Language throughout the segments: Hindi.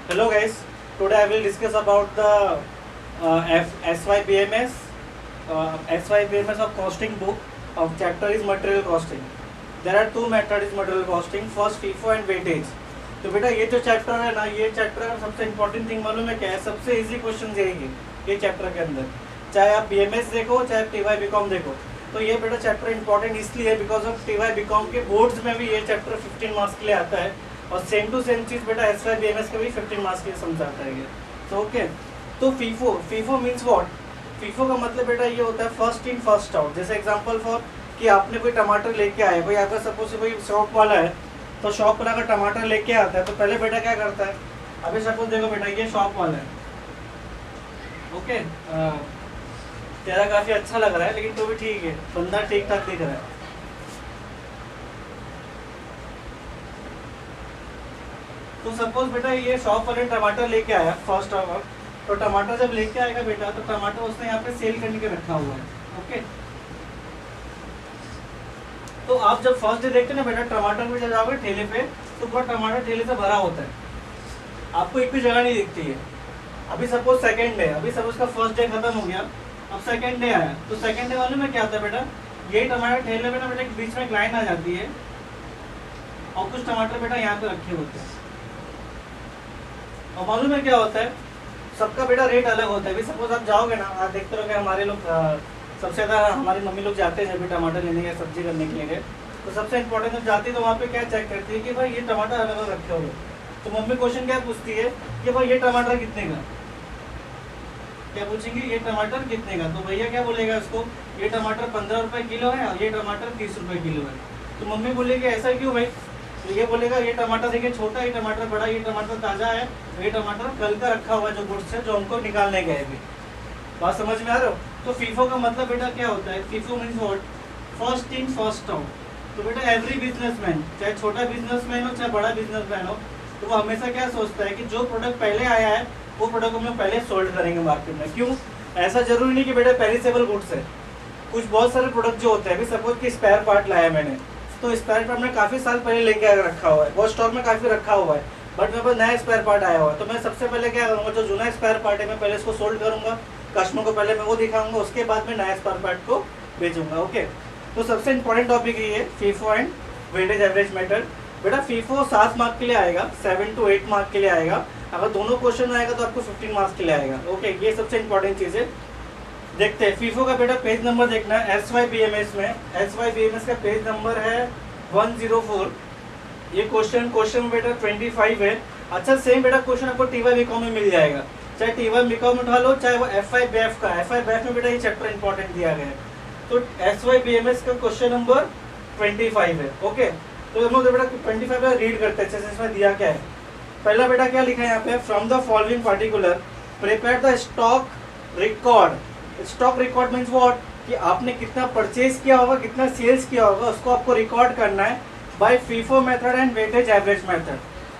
Hello guys, today I will discuss about the SYBMS SYBMS of costing book of chapter is material costing. There are two methods material costing, first FIFO and weightage. तो बेटा ये जो चैप्टर है ना, ये चैप्टर का सबसे इम्पोर्टेंट थिंग मालूम है क्या है? सबसे इजी क्वेश्चन यही है ये चैप्टर के अंदर, चाहे आप BMS देखो चाहे TY BCom देखो। तो ये बेटा चैप्टर इंपॉर्टेंट इसलिए है बिकॉज ऑफ TY BCom के बोर्ड्स में भी ये चैप्टर 15 मार्क्स के लिए आता है, और सेम टू सेम चीज़ बेटा SYBMS के भी 15 मार्क्स के लिए समझाता है ये। तो ओके, तो फीफो मीन्स व्हाट? फीफो का मतलब बेटा ये होता है फर्स्ट इन फर्स्ट आउट। जैसे एग्जांपल फॉर कि आपने कोई टमाटर लेके आया, कोई अगर सपोज कोई शॉप वाला है, तो शॉप वाला अगर टमाटर लेके आता है तो पहले बेटा क्या करता है? अभी सपोज देखो बेटा, ये शॉप वाला है, ओके, तेरा काफ़ी अच्छा लग रहा है लेकिन तो भी ठीक है, बंदा ठीक ठाक दिख रहा है। तो सपोज बेटा ये शॉप वाले टमाटर लेके आया फर्स्ट ऑफ, तो टमाटर जब लेके आएगा बेटा, तो टमाटर उसने यहाँ पे सेल करने के रखा हुआ है, ओके। तो आप जब फर्स्ट डे देखते हैं ना बेटा, टमाटर में जब जाओगे ठेले पे, तो पूरा टमाटर ठेले से भरा होता है, आपको एक भी जगह नहीं दिखती है। अभी सपोज सेकेंड डे, अभी सपोज का फर्स्ट डे खत्म हो गया, अब सेकेंड डे आया, तो सेकेंड डे वाले में क्या होता है बेटा, ये टमाटर ठेले में ना बेटा बीच में एक लाइन आ जाती है, और कुछ टमाटर बेटा यहाँ पे रखे होते हैं, और मालूम है क्या होता है, सबका बेटा रेट अलग होता है। अभी सपोज आप जाओगे ना, आप देखते रहोगे हमारे लोग सबसे ज़्यादा हमारी मम्मी लोग जाते हैं जब भी टमाटर लेने या सब्जी करने के लिए, तो सबसे इंपॉर्टेंट जब जाती है तो वहाँ पे क्या चेक करती है कि भाई ये टमाटर अलग अलग रखे हुए। तो मम्मी क्वेश्चन क्या पूछती है कि भाई ये टमाटर कितने का, क्या पूछेंगे ये टमाटर कितने का, तो भैया क्या बोलेगा इसको, ये टमाटर 15 रुपये किलो है और ये टमाटर 30 रुपये किलो है। तो मम्मी बोलेगी ऐसा क्यों भाई? तो ये बोलेगा ये टमाटर देखिए छोटा, ये टमाटर बड़ा, ये टमाटर ताज़ा है, ये टमाटर कल का रखा हुआ है जो गुड्स है जो हमको निकालने गए भी। बात समझ में आ रहा हो? तो फीफो का मतलब बेटा क्या होता है? FIFO means what? First in first out. तो बेटा एवरी बिजनेसमैन, चाहे छोटा बिजनेसमैन हो चाहे बड़ा बिजनेसमैन हो, तो वो हमेशा क्या सोचता है कि जो प्रोडक्ट पहले आया है वो प्रोडक्ट हम लोग पहले सोल्ड करेंगे मार्केट में। क्यों? ऐसा जरूरी नहीं कि बेटा पेरिसेबल गुड्स है, कुछ बहुत सारे प्रोडक्ट जो होते हैं, अभी सपोज कि स्पेयर पार्ट लाया मैंने, तो स्पेयर पार्ट में काफ़ी साल पहले लेके रखा हुआ है, वो स्टॉक में काफ़ी रखा हुआ है, बट मेरे पास नया स्पेयर पार्ट आया हुआ है, तो मैं सबसे पहले क्या करूँगा, जो जूना स्पेयर पार्ट है मैं पहले इसको सोल्ड करूँगा, कस्टमर को पहले मैं वो दिखाऊंगा, उसके बाद में नया स्पेयर पार्ट को बेचूंगा, ओके। तो सबसे इंपॉर्टेंट टॉपिक ये है FIFO and weightage average method. बेटा फीफो 7 मार्क के लिए आएगा, 7 to 8 मार्क के लिए आएगा, अगर दोनों क्वेश्चन आएगा तो आपको 15 मार्क्स के लिए आएगा, ओके। ये सबसे इंपॉर्टेंट चीज़ है। देखते हैं फीफो का बेटा पेज नंबर देखना है, SYBMS में, SYBMS का पेज नंबर है 104। ये क्वेश्चन बेटा 25 है। अच्छा सेम बेटा क्वेश्चन आपको TY BCom में मिल जाएगा, चाहे TY BCom उठा लो चाहे वो FI BF का, FI BF में बेटा ये चैप्टर इंपॉर्टेंट दिया गया है। तो SYBMS का क्वेश्चन नंबर 25 है, ओके। तो हम लोग बेटा 25 का रीड करते हैं, इसमें दिया क्या है। पहला बेटा क्या लिखा है यहाँ पे, from the following particular prepare the stock record. Stock record means what, कि आपने कितना परचेज किया होगा, कितना सेल्स किया होगा, उसको आपको रिकॉर्ड करना है by FIFO method and weightage average method.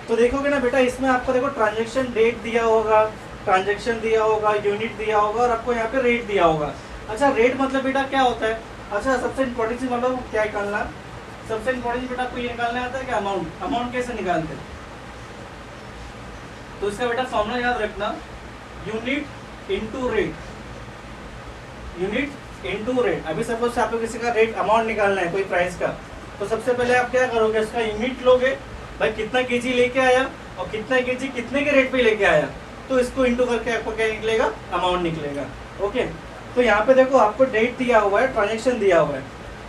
तो देखोगे ना बेटा, इसमें आपको देखो ट्रांजैक्शन डेट दिया होगा, ट्रांजैक्शन दिया होगा, यूनिट दिया होगा, और आपको यहाँ पे रेट दिया होगा। अच्छा रेट मतलब बेटा क्या होता है? अच्छा सबसे इंपॉर्टेंट चीज मतलब क्या निकालना, सबसे इंपॉर्टेंट बेटा आपको ये निकालना आता है कि अमाउंट कैसे निकालते हैं? तो इसका बेटा फॉर्मूला याद रखना, unit into rate, unit into rate. अभी सपोज आपको किसी का रेट अमाउंट निकालना है कोई प्राइस का, तो सबसे पहले आप क्या करोगे, उसका यूनिट लोगे, भाई कितना केजी लेके आया और कितना केजी कितने के रेट पे लेके आया, तो इसको इंटू करके आपको क्या निकलेगा, अमाउंट निकलेगा, ओके। तो यहाँ पे देखो आपको डेट दिया हुआ है, ट्रांजेक्शन दिया हुआ है,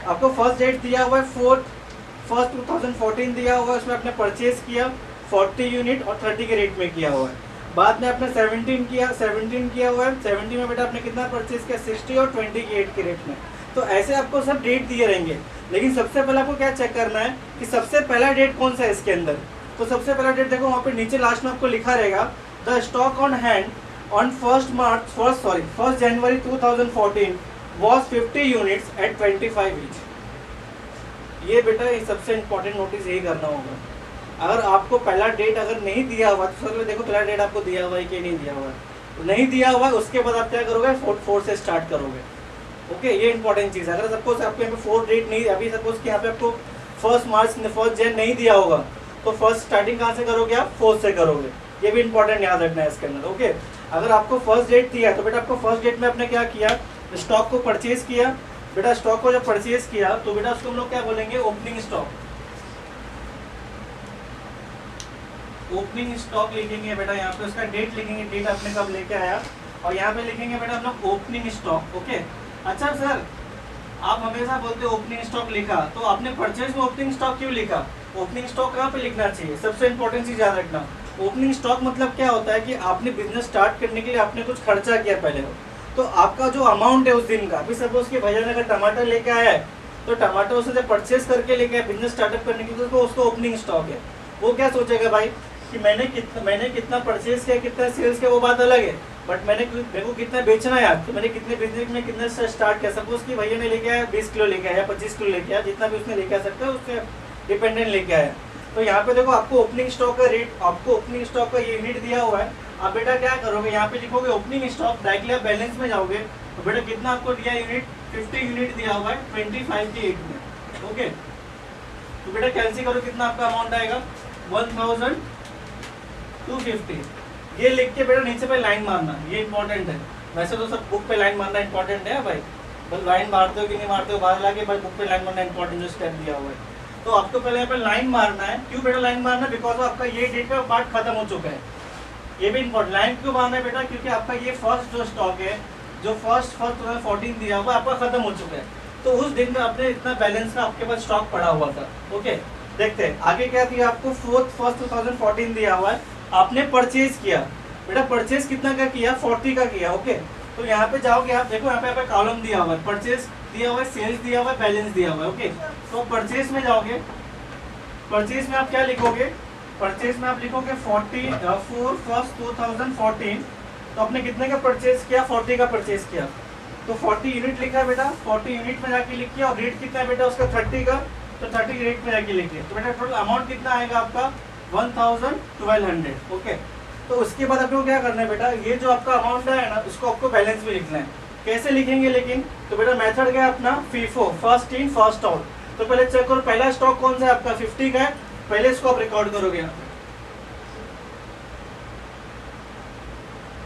आपको फर्स्ट डेट दिया हुआ है 4/1 2014 दिया हुआ है, उसमें आपने परचेज किया 40 यूनिट और 30 के रेट में किया हुआ है। बाद में आपने 17 किया हुआ है, 70 में बेटा आपने कितना परचेज किया, 60 और 28 के रेट में। तो ऐसे आपको सब डेट दिए रहेंगे, लेकिन सबसे पहले आपको क्या चेक करना है कि सबसे पहला डेट कौन सा है इसके अंदर। तो सबसे पहला डेट देखो वहाँ पे नीचे लास्ट में आपको लिखा रहेगा, the stock on hand on 1 January 2014 was 50 units at 25 each. ये बेटा ये सबसे इंपॉर्टेंट नोटिस यही करना होगा। अगर आपको पहला डेट अगर नहीं दिया हुआ तो सबसे देखो पहला डेट आपको दिया हुआ है कि नहीं दिया हुआ है, तो नहीं दिया हुआ है उसके बाद आप क्या करोगे, 4 से स्टार्ट करोगे, ओके। ये इंपॉर्टेंट चीज़ है। अगर सपोज आपको यहाँ पे 4 डेट नहीं, अभी सपोज कि यहाँ पे आपको 1 मार्च 1 जन नहीं दिया होगा, तो फर्स्ट स्टार्टिंग कहाँ से करोगे आप, 4 से करोगे। ये भी इंपॉर्टेंट याद रखना है इसके अंदर। ओके, अगर आपको फर्स्ट डेट दिया है तो बेटा आपको फर्स्ट डेट में आपने क्या किया, स्टॉक को परचेज किया। बेटा स्टॉक को जब परचेज किया तो बेटा उसको हम लोग क्या बोलेंगे, ओपनिंग स्टॉक। ओपनिंग स्टॉक लिखेंगे बेटा, यहाँ पे उसका डेट लिखेंगे, डेट आपने कब लेके आया, और यहाँ पे लिखेंगे बेटा हम लोग ओपनिंग स्टॉक। ओके, अच्छा सर आप हमेशा बोलते हो ओपनिंग स्टॉक लिखा, तो आपने परचेज में ओपनिंग स्टॉक क्यों लिखा? ओपनिंग स्टॉक कहाँ पे लिखना चाहिए, सबसे इंपॉर्टेंट चीज याद रखना। ओपनिंग स्टॉक मतलब क्या होता है कि आपने बिजनेस स्टार्ट करने के लिए आपने कुछ खर्चा किया पहले हो, तो आपका जो अमाउंट है उस दिन का, अभी सपोज कि भैया ने अगर टमाटर लेके आया है तो टमाटर उसे जब परचेज करके लेके आया बिजनेस स्टार्टअप करने के लिए, तो उसको ओपनिंग स्टॉक है। वो क्या सोचेगा भाई कि मैंने कितना परचेज किया, कितना सेल्स किया, वो बात अलग है, बट मेरे को कितना बेचना है आज, तो मैंने कितने बिजनेस में कितने से स्टार्ट किया। सपोज कि भैया ने लेके आया 20 किलो लेके आया, 25 किलो लेके आया, जितना भी उसने लेके आ सकता है उससे डिपेंडेंट लेके आया। तो यहाँ पे देखो आपको ओपनिंग स्टॉक का रेट, आपको ओपनिंग स्टॉक का यूनिट दिया हुआ है। आप बेटा क्या करोगे, यहाँ पे लिखोगे ओपनिंग स्टॉक, डायरेक्टली आप बैलेंस में जाओगे, तो बेटा कितना आपको दिया यूनिट, 50 यूनिट दिया हुआ है 25 के 8 में। ओके, तो बेटा कैंसिल करो, कितना आपका अमाउंट आएगा, 1250। ये लिख के बेटा नीचे पे लाइन मारना, ये इंपॉर्टेंट है। वैसे तो सब बुक पे लाइन मारना इंपॉर्टेंट है भाई, बस लाइन मारते हो कि नहीं मारते हो बाहर लाके, भाई बुक पे लाइन मारना इंपॉर्टेंट जो स्टेप दिया हुआ है। तो आपको पहले यहाँ पे लाइन मारना है। क्यों बेटा लाइन मारना है, बिकॉज आपका ये डेट का पार्ट खत्म हो चुका है। ये भी इंपॉर्टेंट, लाइन क्यों मारना है बेटा, क्योंकि आपका ये फर्स्ट जो स्टॉक है, जो फर्स्ट 2014 दिया हुआ आपका खत्म हो चुका है, तो उस दिन में आपने इतना बैलेंस का आपके पास स्टॉक पड़ा हुआ था। ओके, देखते हैं आगे क्या दिया आपको, 4th 2014 दिया हुआ है, आपने परचेज किया। बेटा परचेज कितना का किया, 40 का किया। ओके, तो यहाँ पे जाओगे आप, देखो यहाँ पे कॉलम दिया हुआ है, परचेज दिया हुआ है, सेल्स दिया हुआ है, बैलेंस दिया हुआ है। ओके, तो परचेज में जाओगे, परचेज में आप क्या लिखोगे, परचेज में आप लिखोगे 4/1/2014। तो आपने कितने का परचेज किया, 40 का परचेज किया, तो 40 यूनिट लिखा है बेटा, 40 यूनिट में जाके लिखिए, और रेट कितना है बेटा उसका 30 का, तो 30 रेट में जाके लिखिए। तो बेटा टोटल अमाउंट कितना आएगा आपका, 1200। ओके, तो उसके बाद आपको क्या करना है बेटा, ये जो आपका अमाउंट है ना, उसको आपको बैलेंस में लिखना है। कैसे लिखेंगे लेकिन, तो बेटा मेथड क्या है अपना, FIFO, first in first out. तो पहले चेक करो पहला स्टॉक कौन सा है आपका, 50 का है, पहले इसको आप रिकॉर्ड करोगे यहाँ पे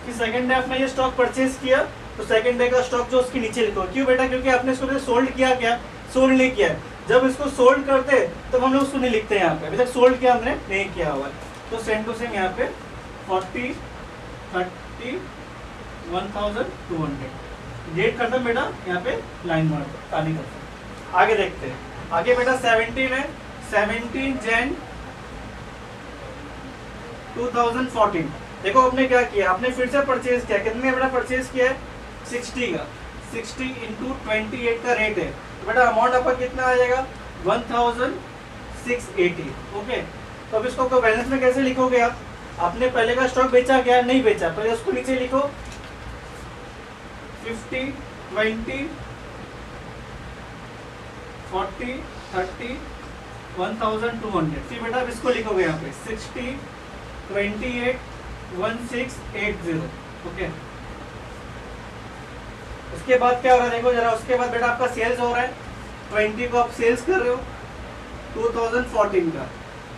कि सेकंड डे आपने ये स्टॉक परचेज किया, तो सेकंड डे का स्टॉक जो उसके नीचे लिखो। क्यों बेटा, क्योंकि आपने इसको सोल्ड किया, क्या सोल्ड नहीं किया। जब इसको सोल्ड करते तब हम लोग उसको नहीं लिखते यहाँ पे, अभी तक सोल्ड किया हमने नहीं किया हुआ है। तो सेम टू सेम यहाँ पे 40, 30, 1200 डेट खत्म बेटा, यहाँ पे लाइन मार दो, ताली कर दो। आगे देखते हैं, आगे बेटा 17 है, 17 जैन 2014। देखो आपने क्या किया, आपने फिर से परचेज किया, कितने बेटा परचेज किया है, 60 का, 60 × 28 का रेट है, तो बेटा अमाउंट आपका कितना आ जाएगा, 1680। ओके, तो अब इसको बैलेंस में कैसे लिखोगे आप, आपने पहले का स्टॉक बेचा क्या, नहीं बेचा, पहले उसको नीचे लिखो 50, 20, 40, 30, 1200। फिर बेटा अब इसको लिखोगे यहाँ पे 60, 28, 1680। ओके, उसके बाद क्या हो रहा है देखो जरा, उसके बाद बेटा आपका सेल्स हो रहा है, 20 को आप सेल्स कर रहे हो 2014 का।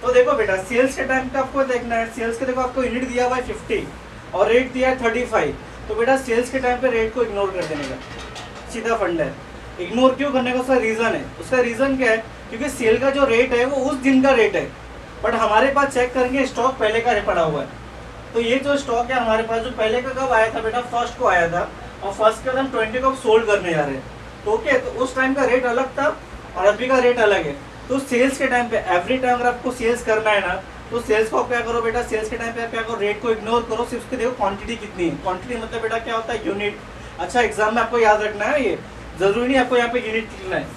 तो देखो बेटा सेल्स के टाइम पे आपको देखना है, सेल्स के देखो आपको यूनिट दिया हुआ है 50 और रेट दिया है 35। तो बेटा सेल्स के टाइम पे रेट को इग्नोर कर देने का सीधा फंड है। इग्नोर क्यों करने का, उसका रीज़न है। उसका रीज़न क्या है, क्योंकि सेल का जो रेट है वो उस दिन का रेट है, बट हमारे पास चेक करेंगे स्टॉक पहले का पड़ा हुआ है। तो ये जो स्टॉक है हमारे पास जो पहले का कब आया था बेटा, फर्स्ट को आया था, और फर्स्ट के हम 20 को सोल्ड करने जा रहे हैं। तो ओके, तो उस टाइम का रेट अलग था और अभी का रेट अलग है। तो सेल्स के टाइम पे एवरी टाइम अगर आपको सेल्स करना है ना, तो सेल्स को आप क्या करो बेटा, सेल्स के टाइम पे आप क्या करो, रेट को इग्नोर करो, सिर्फ उसके देखो क्वांटिटी कितनी है। क्वांटिटी मतलब बेटा क्या होता है, यूनिट। अच्छा एग्जाम में आपको याद रखना है, ये जरूरी नहीं आपको यहाँ पे यूनिट लिखना है,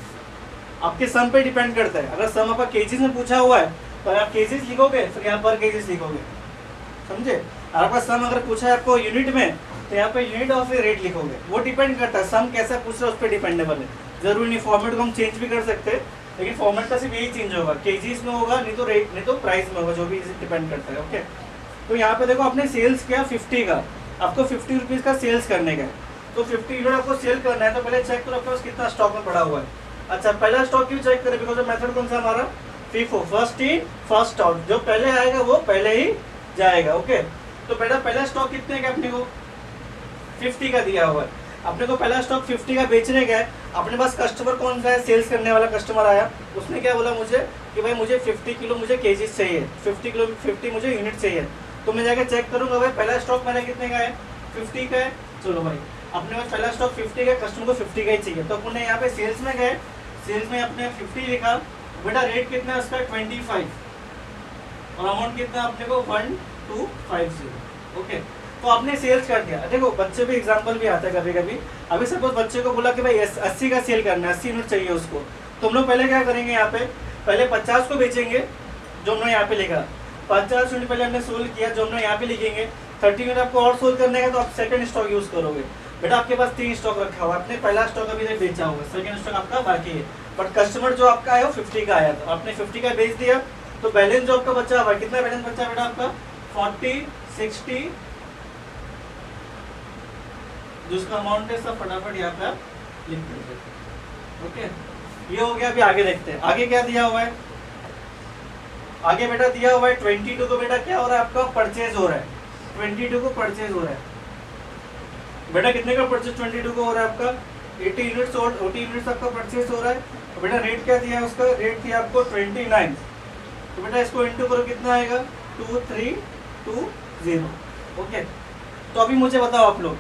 आपके सम पे डिपेंड करता है। अगर सम आपका केजीज में पूछा हुआ है तो आप केजीज लिखोगे, फिर यहाँ पर केजीज लिखोगे, समझे। और आपका सम अगर पूछा है आपको यूनिट में, तो यहाँ पे यूनिट और फिर रेट लिखोगे। वो डिपेंड करता है, सम कैसा पूछ रहा है उस पर डिपेंडेबल है। जरूरी नहीं, फॉर्मेट को हम चेंज भी कर सकते हैं, लेकिन फॉर्मेट का सिर्फ यही चेंज होगा, केजीज में होगा, नहीं तो रेट, नहीं तो प्राइस में होगा, जो भी डिपेंड करता है। ओके, तो यहाँ पे देखो आपने सेल्स किया 50 का, आपको 50 रुपीज़ का सेल्स करने का है, तो 50 यूनिट आपको सेल करना है। तो पहले चेक करो आपके पास कितना स्टॉक में पड़ा हुआ है। अच्छा पहला स्टॉक क्यों चेक करें, बिकॉज मेथड कौन सा हमारा, FIFO, first in first out. जो पहले आएगा वो पहले ही जाएगा। ओके, तो बेटा पहला स्टॉक कितने का अपने को 50 का दिया हुआ है, अपने को पहला स्टॉक 50 का बेचने का है। अपने पास कस्टमर कौन सा है, सेल्स करने वाला कस्टमर आया, उसने क्या बोला मुझे कि भाई मुझे 50 किलो मुझे केजीज चाहिए, 50 मुझे यूनिट चाहिए। तो मैं जाकर चेक करूंगा भाई पहला स्टॉक मेरा कितने का है, 50 का है। चलो भाई अपने पास पहला स्टॉक 50 का, कस्टमर को 50 का ही चाहिए, तो अपने यहाँ पे सेल्स में गए, सेल्स में अपने 50 लिखा, बेटा रेट कितना है उसका 25 और अमाउंट कितना अपने को 1250। ओके, तो आपने सेल्स कर दिया। देखो बच्चे भी एग्जांपल भी आता है कभी कभी, अभी सपोज बच्चे को बोला कि भाई 80 का सेल करना है, 80 यूनिट चाहिए उसको, तो हम लोग पहले क्या करेंगे, यहाँ पे पहले 50 को बेचेंगे जो हमने यहाँ पे लिखा, 50 यूनिट पहले हमने सोल्ड किया जो हमने यहाँ पे लिखेंगे। 30 यूनिट आपको और सोल्ड करने का तो आप सेकंड स्टॉक यूज करोगे। बेटा आपके पास 3 स्टॉक रखा हुआ, आपने पहला स्टॉक अभी तक बेचा हुआ, सेकंड स्टॉक आपका बाकी है, बट कस्टमर जो आपका है वो 50 का आया, तो आपने 50 का बेच दिया, तो बैलेंस जो आपका बचा हुआ, कितना बैलेंस बचा बेटा आपका 40 60, जिसका अमाउंट है सब फटाफट यहाँ पे आप लिख दीजिए। ओके, ये हो गया। अभी आगे देखते हैं, आगे क्या दिया हुआ है। आगे बेटा दिया हुआ है 22 को, बेटा क्या हो रहा है आपका परचेज हो रहा है, 22 को परचेज हो रहा है। बेटा कितने का परचेज 22 को हो रहा है आपका 80 यूनिट्स, और 80 यूनिट्स आपका परचेज हो रहा है। तो बेटा रेट क्या दिया है उसका, रेट दिया आपको 29, तो बेटा इसको इंटू करो कितना आएगा 2320। ओके, तो अभी मुझे बताओ आप लोग,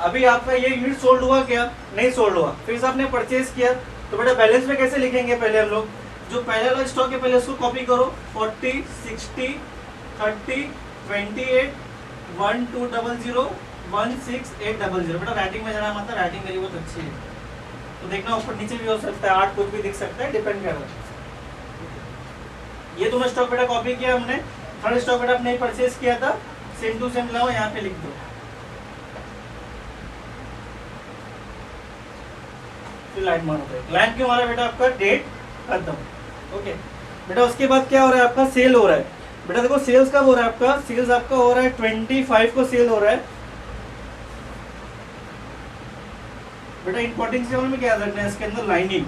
अभी आपका ये यूनिट सोल्ड हुआ क्या, नहीं सोल्ड हुआ, फिर से आपने परचेज किया, तो बेटा बैलेंस में कैसे लिखेंगे, पहले हम लोग जो पहले वाला स्टॉक है पहले उसको कॉपी करो, 40 60 30 28 1200 16800। बेटा राइटिंग में जरा मतलब राइटिंग मेरी बहुत अच्छी है, तो देखना ऊपर नीचे भी हो सकता है, 8 कुछ भी दिख सकता है, डिपेंड कर रहा है। ये दोनों स्टॉक बेटा कॉपी किया हमने, थर्ड स्टॉक बेटा आपने परचेज किया था, सेम टू सेम लाओ यहाँ पे लिख दो, लाइन मारो, लाइन क्यों मारा बेटा आपका डेट खत्म। ओके बेटा, उसके बाद क्या हो रहा है आपका सेल हो रहा है। बेटा देखो सेल्स कब हो रहा है आपका, सेल्स आपका हो रहा है 25 को सेल हो रहा है। बेटा इंपॉर्टेंट सेल में क्या रखना है, इसके अंदर लाइनिंग,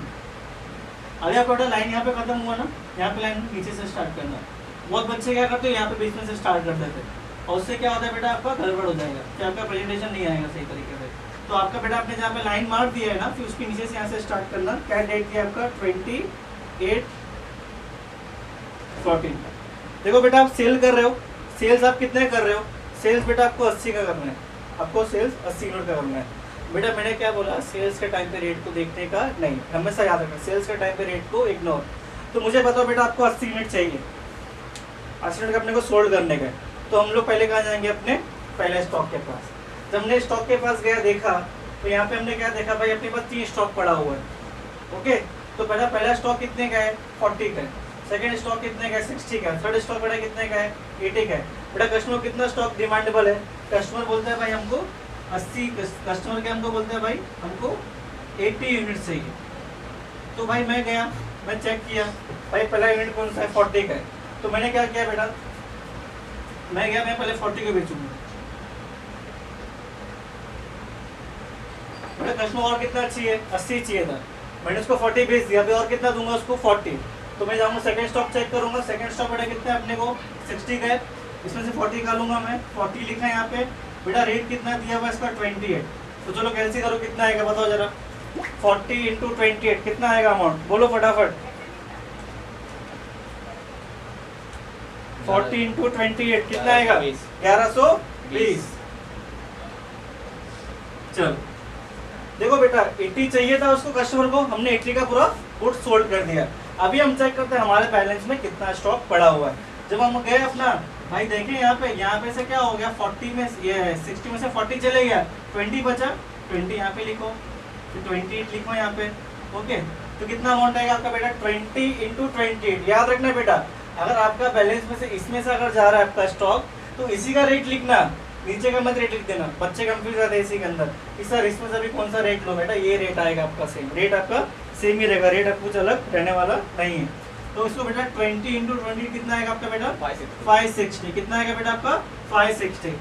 अरे आपका बेटा लाइन यहाँ पे खत्म हुआ ना, यहाँ पे लाइन नीचे से स्टार्ट करना है। बहुत बच्चे क्या करते हैं यहाँ पे बीच में से स्टार्ट कर देते हैं, और उससे क्या होता है बेटा आपका गड़बड़ हो जाएगा, फिर आपका प्रेजेंटेशन नहीं आएगा सही तरीके से। तो आपका बेटा आपने जहाँ पे लाइन मार दिया है ना, फिर उसके नीचे से यहाँ से स्टार्ट करना। क्या डेट दिया आपका 28/14। देखो बेटा आप सेल कर रहे हो, सेल्स आप कितने कर रहे हो, सेल्स बेटा आपको 80 का करना है, आपको सेल्स 80 यूनिट का करना है। बेटा मैंने क्या बोला, सेल्स के टाइम पे रेट को देखने का नहीं, हमेशा याद रखना सेल्स के टाइम पे रेट को इग्नोर। तो मुझे बताओ बेटा आपको 80 यूनिट चाहिए, 80 यूनिट अपने को सोल्ड करने का, तो हम लोग पहले कहाँ जाएंगे, अपने पहले स्टॉक के पास। जब हमने स्टॉक के पास गया देखा, तो यहाँ पे हमने क्या देखा भाई, अपने पास 3 स्टॉक पड़ा हुआ है। ओके, तो पहला स्टॉक कितने का है 40 का है, सेकंड स्टॉक कितने का है 60 का है, थर्ड स्टॉक बेटा कितने का है 80 का है। बेटा कस्टमर कितना स्टॉक डिमांडेबल है, कस्टमर बोलता है भाई हमको 80, कस्टमर के हमको बोलते हैं भाई हमको 80 यूनिट चाहिए। तो भाई मैं गया, मैं चेक किया भाई पहला यूनिट कौन सा है 40 का है, तो मैंने क्या किया बेटा, मैं गया, मैं पहले 40 को बेचूंगा। बेटा कस्टमर और कितना चाहिए 80 चाहिए था, मैंने उसको 40 बेच दिया, अभी और कितना दूंगा उसको 40। तो मैं जाऊंगा सेकंड स्टॉक चेक करूंगा, सेकंड स्टॉक बेटा कितना है अपने को 60 का है, इसमें से 40 निकालूंगा मैं, 40 लिखा है यहाँ पे। बेटा रेट कितना दिया हुआ इसका 28, तो चलो कैंसिल करो कितना आएगा बताओ जरा, 40 × 28 कितना आएगा अमाउंट, बोलो फटाफट। 40 × 28 कितना आएगा 1120। चलो देखो बेटा 80 चाहिए था उसको कस्टमर को, हमने 80 का पूरा गुड सोल्ड कर दिया। अभी हम चेक करते हैं हमारे बैलेंस में कितना स्टॉक पड़ा हुआ है। जब हम गए अपना भाई देखें यहाँ पे से क्या हो गया 40 में, ये 60 में से 40 चले गया, 20 बचा, 20 यहाँ पे लिखो, फिर 28 लिखो यहाँ पे। ओके, तो कितना अमाउंट आएगा आपका बेटा 20 × 28। याद रखना बेटा, अगर आपका बैलेंस में से इसमें से अगर जा रहा है आपका स्टॉक, तो इसी का रेट लिखना, नीचे का मत रेट लिख देना, बच्चे कंफ्यूज रहते हैं इसी के अंदर कि सर इसमें से भी कौन सा रेट लो। बेटा ये रेट आएगा आपका सेम, रेट आपका सेम ही रहेगा, रेट आपको कुछ अलग रहने वाला नहीं है। तो इसको बेटा 20 × 20 कितना आएगा आपका बेटा 560। कितना आएगा बेटा आपका 560।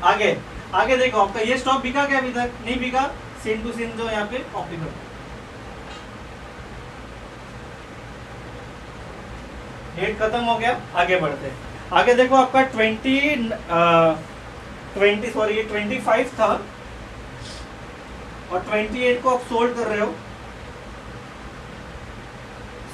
आगे देखो आपका ये स्टॉक बिका क्या, अभी तक नहीं बिका, सेम टू सेम जो यहाँ पे कॉपी करो, डेट खत्म हो गया। आगे बढ़ते हैं, आगे देखो आपका 25 था और 28 को आप सोल्ड कर रहे हो।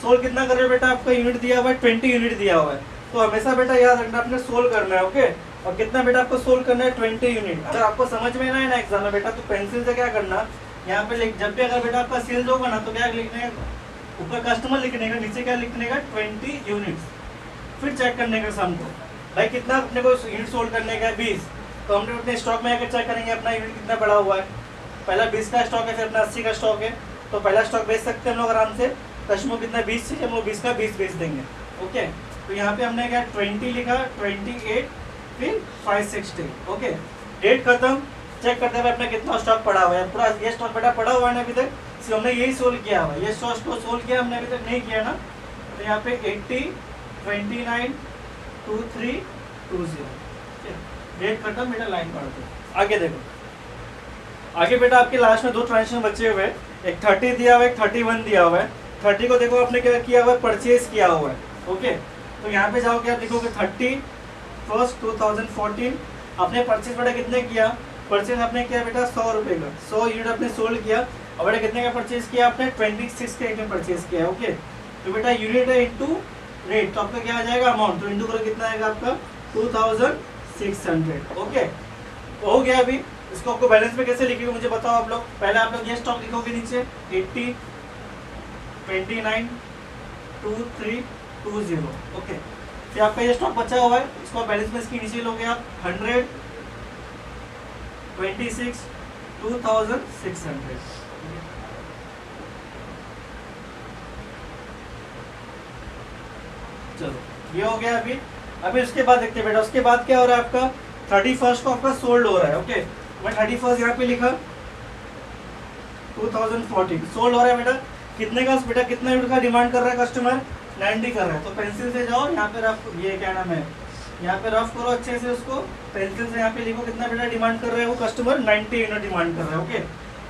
सोल्ड कितना कर रहे हो बेटा, आपका यूनिट दिया हुआ है 20 यूनिट दिया हुआ है, तो हमेशा बेटा याद रखना आपने सोल्व करना है। ओके, और कितना बेटा आपको सोल्व करना है 20 यूनिट। अगर आपको समझ में ना है ना एग्जाम में बेटा, तो पेंसिल से क्या करना, यहाँ पे जब भी अगर बेटा आपका सेल्स होगा ना, तो क्या लिखने का, ऊपर कस्टमर लिखने का, नीचे क्या लिखने का 20 यूनिट्स, फिर चेक करने का सम को, भाई कितना अपने को यूनिट सोल्ड करने का है 20, तो हमने अपने स्टॉक में आकर चेक करेंगे अपना यूनिट कितना बड़ा हुआ है। पहला 20 का स्टॉक है, फिर अपना 80 का स्टॉक है, तो पहला स्टॉक बेच सकते हैं हम लोग आराम से। कस्टमर कितना 20 चाहिए, हम लोग 20 का 20 बेच देंगे। ओके, तो यहाँ पे हमने क्या 20 लिखा, 28 फिर 560। ओके, डेट खत्म, चेक करते हुए अपना कितना स्टॉक पड़ा हुआ है। पूरा ये स्टॉक बेटा पड़ा हुआ है ना अभी तक, इसलिए हमने यही सोल्व किया हुआ है। ये स्टॉक को सोल्व किया हमने, अभी तक नहीं किया ना, तो यहाँ पे 80 29 2320। डेट खत्म बेटा, लाइन पढ़ दो। आगे देखो, आगे बेटा आपके लास्ट में दो ट्रांजेक्शन बचे हुए हैं, एक 30 दिया हुआ है, एक 31 दिया हुआ है। 30 को देखो आपने क्या किया हुआ है, परचेज किया हुआ है। ओके, तो यहाँ पे जाओगे आप लिखोगे 31/1/2014। आपने परचेज बेटा कितने किया, परचेज आपने किया बेटा 100 रुपये का, 100 यूनिट आपने सोल्ड किया, और बेटा कितने का परचेज किया आपने 26 के रेट में परचेज किया। ओके, तो बेटा यूनिट है इंटू रेट, तो आपका क्या आ जाएगा अमाउंट, तो इंटू करो कितना आएगा आपका 2600। ओके, हो गया। अभी इसको आपको बैलेंस में कैसे लिखोगे मुझे बताओ आप लोग। पहले आप लोग ये स्टॉक लिखोगे नीचे 80 29 2320। ओके, फिर आपका ये स्टॉक बचा हुआ है, इसको बैलेंस में इसकी नीचे लोगे आप 100 26 2600। चलो ये हो गया। अभी उसके बाद देखते हैं बेटा, उसके बाद क्या हो रहा है आपका 31 को आपका सोल्ड हो रहा है। ओके, मैं 31 यहाँ पे लिखा 2014 सोल्ड हो रहा है बेटा। कितने का बेटा, कितना यूनिट का डिमांड कर रहा है कस्टमर, 90 कर रहा है। तो पेंसिल से जाओ यहाँ पे रफ, ये क्या नाम है, यहाँ पे रफ करो अच्छे से उसको, पेंसिल से यहाँ पे लिखो कितना बेटा डिमांड कर रहा है वो कस्टमर, 90 यूनिट डिमांड कर रहा है। ओके,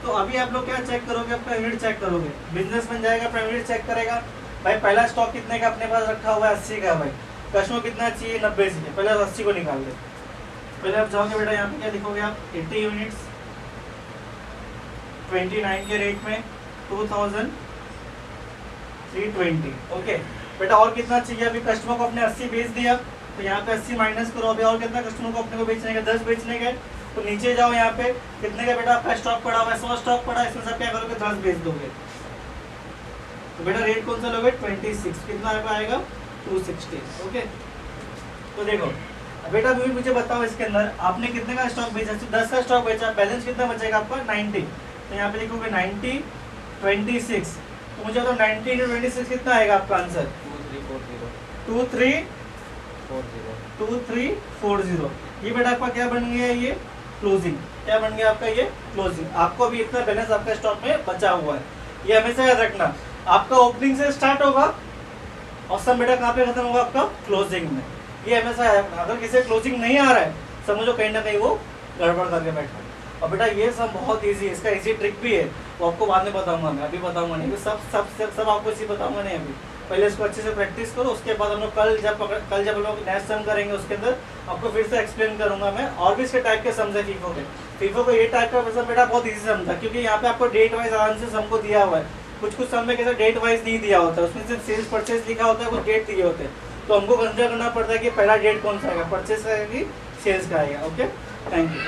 तो अभी आप लोग क्या चेक करोगे, अपना यूनिट चेक करोगे, बिजनेस बन जाएगा, अपना यूनिट चेक करेगा। भाई पहला स्टॉक कितने का अपने पास रखा हुआ है, 80 का। भाई कस्टमर कितना चाहिए, 90 चाहिए, पहले 80 को निकाल दे। पहले आप जाओगे बेटा, यहाँ पे क्या लिखोगे आप 80 यूनिट्स 29 के रेट में 2320। ओके बेटा, और कितना चाहिए, अभी कस्टमर को अपने 80 बेच दिया, तो यहाँ पे 80 माइनस करो। अभी और कितना कस्टमर को अपने को बेचने का, 10 बेचने का, तो नीचे जाओ यहाँ पे कितने का बेटा आपका स्टॉक पड़ा हुआ है, 100 स्टॉक पड़ा है, इसमें सब क्या करोगे 10 बेच दोगे। तो बेटा रेट कौन सा लोगे 26, कितना आएगा 260। ओके, तो देखो बेटा अभी मुझे बताओ, इसके अंदर आपने कितने का स्टॉक बेचा, 10 का स्टॉक बेचा, बैलेंस कितना बचेगा आपका 90। तो यहाँ पे लिखोगे 90 26, तो मुझे बताओ 90 × 26 कितना आएगा आपका आंसर 2340। ये बेटा आपका क्या बन गया, ये क्लोजिंग, क्या बन गया आपका ये क्लोजिंग। आपको अभी इतना बैलेंस आपका स्टॉक में बचा हुआ है, ये हमेशा याद रखना। आपका ओपनिंग से स्टार्ट होगा और सब बेटा कहाँ पे खत्म होगा आपका क्लोजिंग में, ये हमेशा है। अगर किसी क्लोजिंग नहीं आ रहा है समझो कहीं ना कहीं वो गड़बड़ करके बैठा है। और बेटा ये सब बहुत इजी है, इसका इजी ट्रिक भी है, वो आपको बाद में बताऊंगा मैं, अभी बताऊंगा नहीं, सब आपको इसी बताऊंगा नहीं अभी। पहले इसको अच्छे से प्रैक्टिस करो, उसके बाद हम लोग कल जब हम लोग नेक्स्ट सम करेंगे उसके अंदर आपको फिर से एक्सप्लेन करूंगा मैं। और भी इसके टाइप के सम है फीफो को ये टाइप का सम बेटा बहुत ईजी सम था, क्योंकि यहाँ पे आपको डेट वाइज आराम से सम को दिया हुआ है। कुछ सम में कैसे डेट वाइज नहीं दिया होता है, उसमें सिर्फ सेल्स परचेज लिखा होता है, कुछ डेट दिए होते हैं, तो हमको कंसिडर करना पड़ता है कि पहला डेट कौन सा आएगा, परचेज का आएगा कि सेल्स का आएगा। Okay, thank you.